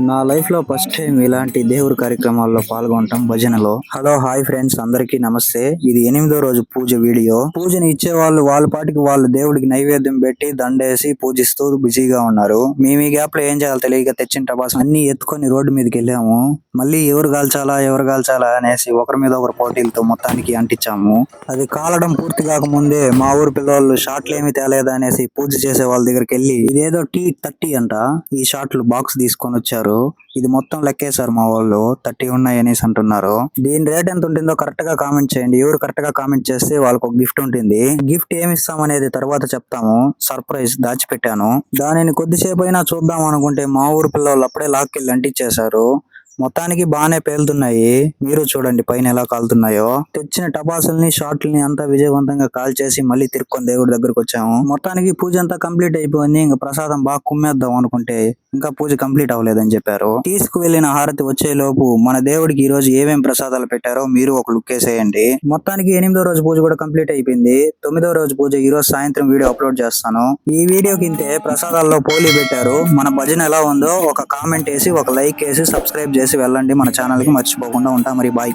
నా లైఫ్ లో first time ఇలాంటి దేవుడి కార్యక్రమాల్లో పాల్గొనటం భజనలో. హలో హాయ్ ఫ్రెండ్స్, అందరికీ నమస్తే. ఇది 8వ రోజు పూజ వీడియో. పూజని ఇచ్చే వాళ్ళు వాళ్ళ పాటికి వాళ్ళు దేవుడికి నైవేద్యం పెట్టి దండేసి పూజిస్తూ బిజీగా ఉన్నారు. మేము ఈ గ్యాప్ లో ఏం చేయాలో తెలియక తెచ్చిన టపాస్ అన్ని ఎత్తుకొని రోడ్డు మీదకి వెళ్ళాము. మళ్ళీ ఎవరు కాల్చాలా అనేసి ఒకరి మీద ఒకరు పోటీలతో మొత్తానికి అంటించాము. అది కాలడం పూర్తి కాకముందే మా ఊరు పిల్లలు షాట్లు ఏమి తేలేదా అనేసి పూజ చేసే వాళ్ళ దగ్గరికి వెళ్ళి ఇదేదో T30 అంట, ఈ షాట్లు బాక్స్ తీసుకొని వచ్చారు. ఇది మొత్తం లెక్కేశారు మా వాళ్ళు, 30 ఉన్నాయి అనేసి అంటున్నారు. దీని రేట్ ఎంత ఉంటుందో కరెక్ట్ గా కామెంట్ చేయండి. ఎవరు కరెక్ట్ గా కామెంట్ చేస్తే వాళ్ళకి ఒక గిఫ్ట్ ఉంటుంది. గిఫ్ట్ ఏమి ఇస్తాం అనేది తర్వాత చెప్తాము. సర్ప్రైజ్ దాచిపెట్టాను. దానిని కొద్దిసేపు అయినా చూద్దాం అనుకుంటే మా ఊరు పిల్లలు అప్పుడే లాక్కెళ్ళి అంటించేశారు. మొత్తానికి బాగానే పేలుతున్నాయి. మీరు చూడండి పైన ఎలా కాలుతున్నాయో. తెచ్చిన టపాసుల్ని షాట్లని అంతా విజయవంతంగా కాల్చేసి మళ్ళీ తిరుక్కొని దేవుడి దగ్గరకు వచ్చాము. మొత్తానికి పూజ అంతా కంప్లీట్ అయిపోయింది. ఇంకా ప్రసాదం బాగా కుమ్మేద్దాం అనుకుంటే ఇంకా పూజ కంప్లీట్ అవ్వలేదని చెప్పారు. తీసుకువెళ్లిన హారతి వచ్చే లోపు మన దేవుడికి ఈ రోజు ఏమేం ప్రసాదాలు పెట్టారో మీరు ఒక లుక్ వేసేయండి. మొత్తానికి 8వ రోజు పూజ కూడా కంప్లీట్ అయిపోయింది. 9వ రోజు పూజ ఈ రోజు సాయంత్రం వీడియో అప్లోడ్ చేస్తాను. ఈ వీడియో కింద ప్రసాదాల్లో పోలీ పెట్టారు. మన భజన ఎలా ఉందో ఒక కామెంట్ వేసి ఒక లైక్ వేసి సబ్స్క్రైబ్ చేసి వెళ్ళండి. మన ఛానల్ కి మర్చిపోకుండా ఉంటా. మరి బాయ్.